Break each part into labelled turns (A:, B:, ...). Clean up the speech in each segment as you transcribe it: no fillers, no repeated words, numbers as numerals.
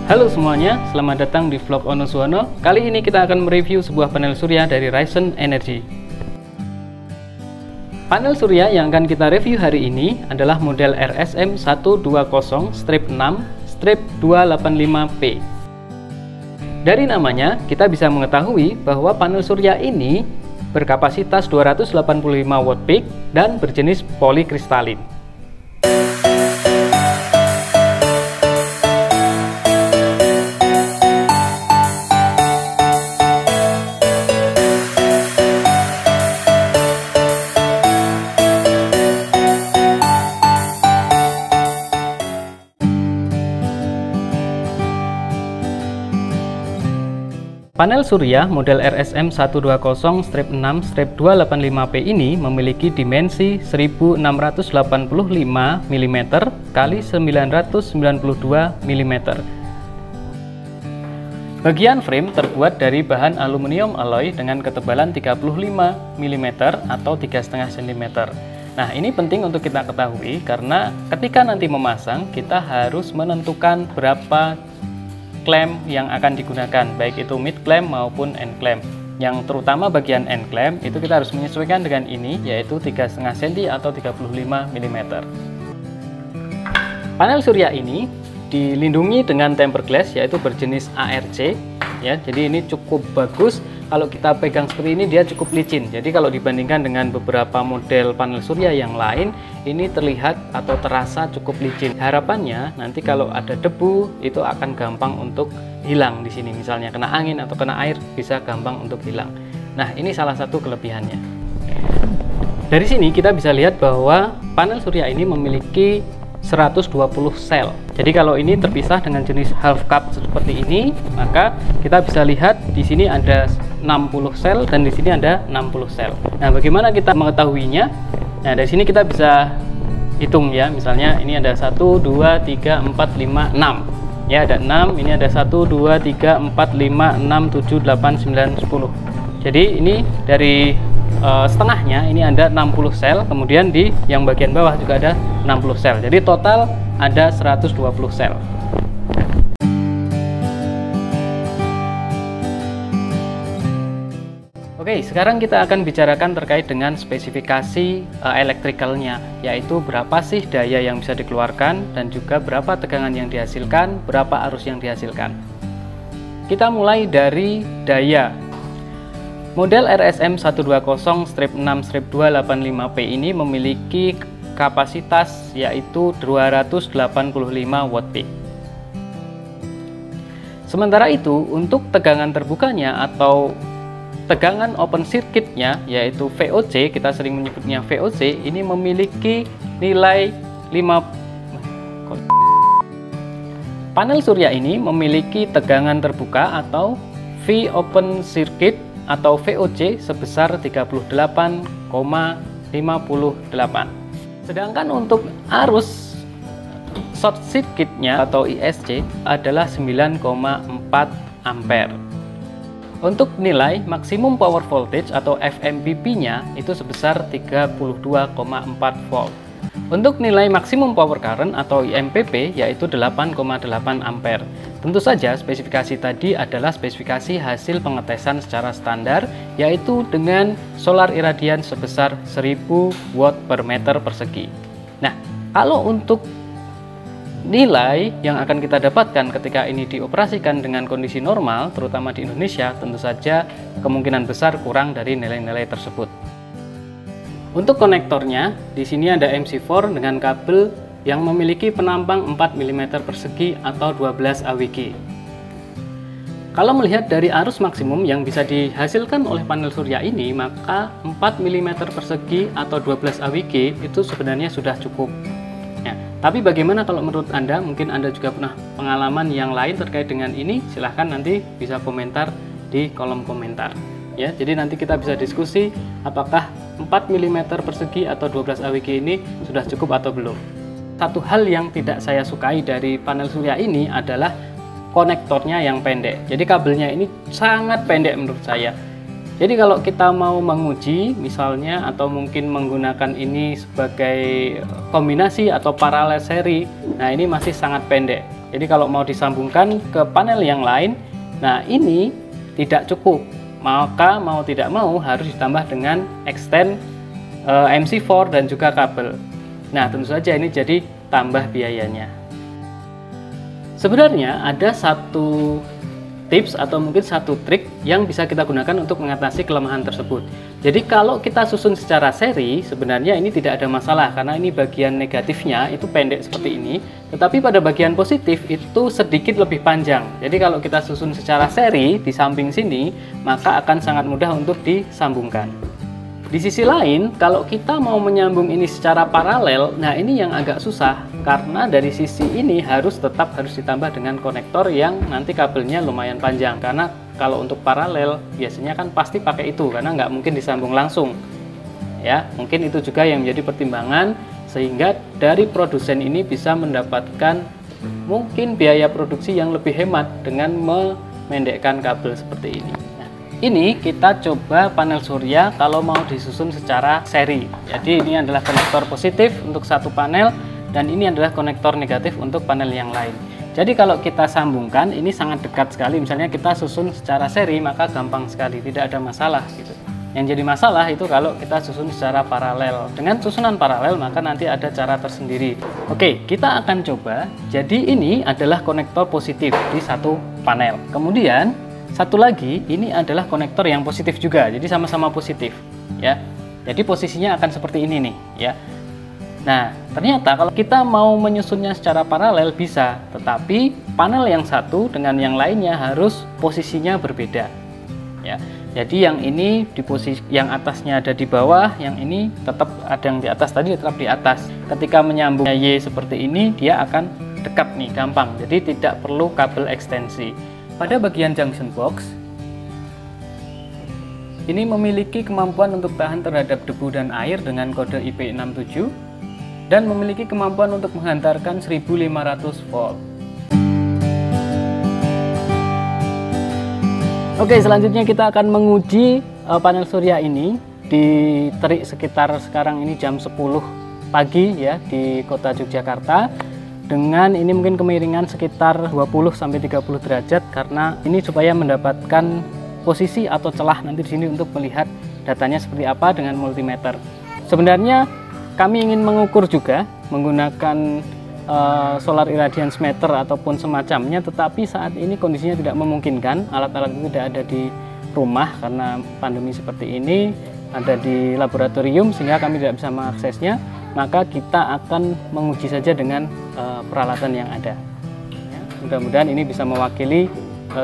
A: Halo semuanya, selamat datang di vlog Ono Suwono. Kali ini kita akan mereview sebuah panel surya dari Ryzen Energy. Panel surya yang akan kita review hari ini adalah model RSM 120-6-285P. Dari namanya, kita bisa mengetahui bahwa panel surya ini berkapasitas 285 watt peak dan berjenis polikristalin. Panel surya model RSM 120-6-285P ini memiliki dimensi 1685 mm x 992 mm. Bagian frame terbuat dari bahan aluminium alloy dengan ketebalan 35 mm atau 3,5 cm. Nah, ini penting untuk kita ketahui karena ketika nanti memasang kita harus menentukan berapa klem yang akan digunakan, baik itu mid clamp maupun end clamp. Yang terutama bagian end clamp itu kita harus menyesuaikan dengan ini, yaitu 3,5 cm atau 35 mm. Panel surya ini dilindungi dengan tempered glass, yaitu berjenis ARC ya. Jadi ini cukup bagus. Kalau kita pegang seperti ini dia cukup licin. Jadi kalau dibandingkan dengan beberapa model panel surya yang lain, ini terlihat atau terasa cukup licin. Harapannya nanti kalau ada debu itu akan gampang untuk hilang di sini. Misalnya kena angin atau kena air bisa gampang untuk hilang. Nah, ini salah satu kelebihannya. Dari sini kita bisa lihat bahwa panel surya ini memiliki 120 sel. Jadi kalau ini terpisah dengan jenis half cup seperti ini, maka kita bisa lihat di sini ada 60 sel dan di sini ada 60 sel. Nah, bagaimana kita mengetahuinya? Nah, dari sini kita bisa hitung ya. Misalnya ini ada 1 2 3 4 5 6. Ya, ada 6, ini ada 1 2 3 4 5 6 7 8 9 10. Jadi ini dari setengahnya ini ada 60 sel, kemudian di yang bagian bawah juga ada 60 sel. Jadi total ada 120 sel. Oke, sekarang kita akan bicarakan terkait dengan spesifikasi elektrikalnya, yaitu berapa sih daya yang bisa dikeluarkan dan juga berapa tegangan yang dihasilkan, berapa arus yang dihasilkan. Kita mulai dari daya. Model RSM 120-6-285P ini memiliki kapasitas yaitu 285 watt peak. Sementara itu, untuk tegangan terbukanya atau tegangan open circuitnya yaitu VOC, kita sering menyebutnya VOC, ini memiliki nilai 5. Panel surya ini memiliki tegangan terbuka atau V open circuit atau VOC sebesar 38,58. Sedangkan untuk arus short circuitnya atau ISC adalah 9,4 ampere. Untuk nilai maksimum power voltage atau FMPP-nya itu sebesar 32,4 volt. Untuk nilai maksimum power current atau IMPP yaitu 8,8 ampere. Tentu saja spesifikasi tadi adalah spesifikasi hasil pengetesan secara standar, yaitu dengan solar irradiance sebesar 1000 watt per meter persegi. Nah, kalau untuk nilai yang akan kita dapatkan ketika ini dioperasikan dengan kondisi normal, terutama di Indonesia, tentu saja kemungkinan besar kurang dari nilai-nilai tersebut. Untuk konektornya, di sini ada MC4 dengan kabel yang memiliki penampang 4 mm persegi atau 12 AWG. Kalau melihat dari arus maksimum yang bisa dihasilkan oleh panel surya ini, maka 4 mm persegi atau 12 AWG itu sebenarnya sudah cukup. Ya, tapi bagaimana kalau menurut Anda? Mungkin Anda juga pernah pengalaman yang lain terkait dengan ini, silahkan nanti bisa komentar di kolom komentar. Ya, jadi nanti kita bisa diskusi apakah 4 mm persegi atau 12 AWG ini sudah cukup atau belum. Satu hal yang tidak saya sukai dari panel surya ini adalah konektornya yang pendek. Jadi kabelnya ini sangat pendek menurut saya. Jadi kalau kita mau menguji misalnya atau mungkin menggunakan ini sebagai kombinasi atau paralel seri, nah ini masih sangat pendek. Jadi kalau mau disambungkan ke panel yang lain, nah ini tidak cukup, maka mau tidak mau harus ditambah dengan extend MC4 dan juga kabel. Nah tentu saja ini jadi tambah biayanya. Sebenarnya ada satu tips atau mungkin satu trik yang bisa kita gunakan untuk mengatasi kelemahan tersebut. Jadi kalau kita susun secara seri, sebenarnya ini tidak ada masalah karena ini bagian negatifnya itu pendek seperti ini, tetapi pada bagian positif itu sedikit lebih panjang. Jadi kalau kita susun secara seri di samping sini, maka akan sangat mudah untuk disambungkan. Di sisi lain, kalau kita mau menyambung ini secara paralel, nah ini yang agak susah karena dari sisi ini tetap harus ditambah dengan konektor yang nanti kabelnya lumayan panjang, karena kalau untuk paralel biasanya kan pasti pakai itu karena nggak mungkin disambung langsung ya. Mungkin itu juga yang menjadi pertimbangan sehingga dari produsen ini bisa mendapatkan mungkin biaya produksi yang lebih hemat dengan memendekkan kabel seperti ini. Ini kita coba panel surya kalau mau disusun secara seri. Jadi ini adalah konektor positif untuk satu panel dan ini adalah konektor negatif untuk panel yang lain. Jadi kalau kita sambungkan ini sangat dekat sekali. Misalnya kita susun secara seri maka gampang sekali, tidak ada masalah gitu. Yang jadi masalah itu kalau kita susun secara paralel. Dengan susunan paralel maka nanti ada cara tersendiri. Oke, kita akan coba. Jadi ini adalah konektor positif di satu panel. Kemudian satu lagi, ini adalah konektor yang positif juga, jadi sama-sama positif, ya. Jadi posisinya akan seperti ini nih, ya. Nah, ternyata kalau kita mau menyusunnya secara paralel bisa, tetapi panel yang satu dengan yang lainnya harus posisinya berbeda, ya. Jadi yang ini di posisi yang atasnya ada di bawah, yang ini tetap ada yang di atas tadi tetap di atas. Ketika menyambung Y seperti ini, dia akan dekat nih, gampang. Jadi tidak perlu kabel ekstensi. Pada bagian junction box, ini memiliki kemampuan untuk tahan terhadap debu dan air dengan kode IP67 dan memiliki kemampuan untuk menghantarkan 1500 volt. Oke, selanjutnya kita akan menguji panel surya ini di terik sekitar sekarang ini jam 10 pagi ya di kota Yogyakarta. Dengan ini mungkin kemiringan sekitar 20-30 derajat karena ini supaya mendapatkan posisi atau celah nanti di sini untuk melihat datanya seperti apa dengan multimeter. Sebenarnya kami ingin mengukur juga menggunakan solar irradiance meter ataupun semacamnya, tetapi saat ini kondisinya tidak memungkinkan. Alat-alat itu tidak ada di rumah karena pandemi seperti ini, ada di laboratorium sehingga kami tidak bisa mengaksesnya. Maka kita akan menguji saja dengan peralatan yang ada. Ya, mudah-mudahan ini bisa mewakili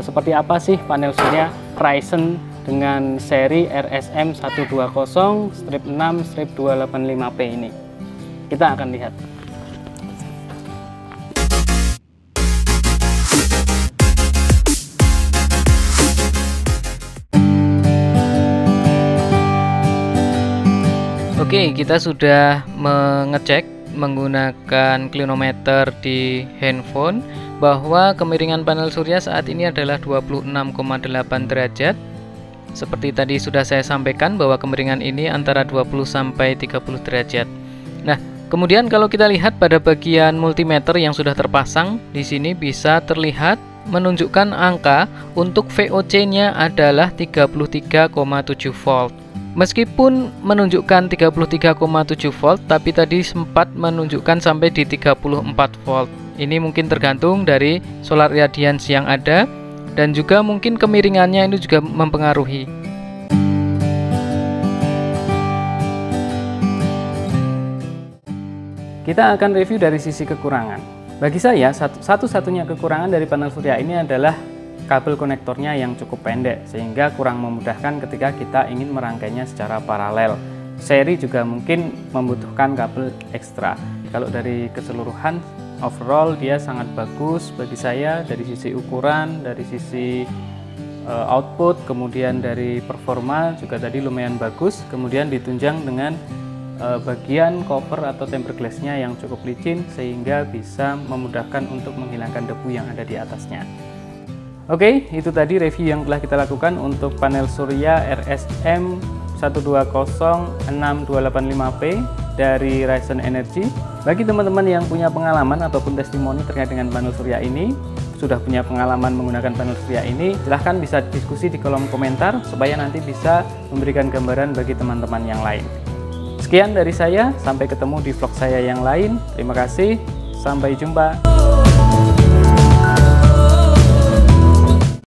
A: seperti apa sih panel surya Ryzen dengan seri RSM 120/6/285P ini. Kita akan lihat. Oke, kita sudah mengecek menggunakan clinometer di handphone bahwa kemiringan panel surya saat ini adalah 26,8 derajat. Seperti tadi sudah saya sampaikan bahwa kemiringan ini antara 20 sampai 30 derajat. Nah, kemudian kalau kita lihat pada bagian multimeter yang sudah terpasang di sini bisa terlihat menunjukkan angka untuk VOC-nya adalah 33,7 volt. Meskipun menunjukkan 33,7 volt, tapi tadi sempat menunjukkan sampai di 34 volt. Ini mungkin tergantung dari solar irradiance yang ada dan juga mungkin kemiringannya ini juga mempengaruhi. Kita akan review dari sisi kekurangan. Bagi saya, satu-satunya kekurangan dari panel surya ini adalah kabel konektornya yang cukup pendek sehingga kurang memudahkan ketika kita ingin merangkainya secara paralel. Seri juga mungkin membutuhkan kabel ekstra. Kalau dari keseluruhan overall dia sangat bagus bagi saya dari sisi ukuran, dari sisi output, kemudian dari performa juga tadi lumayan bagus. Kemudian ditunjang dengan bagian cover atau tempered glass-nya yang cukup licin sehingga bisa memudahkan untuk menghilangkan debu yang ada di atasnya. Oke, itu tadi review yang telah kita lakukan untuk panel surya RSM 120/6285P dari Ryzen Energy. Bagi teman-teman yang punya pengalaman ataupun testimoni terkait dengan panel surya ini, sudah punya pengalaman menggunakan panel surya ini, silahkan bisa diskusi di kolom komentar supaya nanti bisa memberikan gambaran bagi teman-teman yang lain. Sekian dari saya, sampai ketemu di vlog saya yang lain. Terima kasih, sampai jumpa.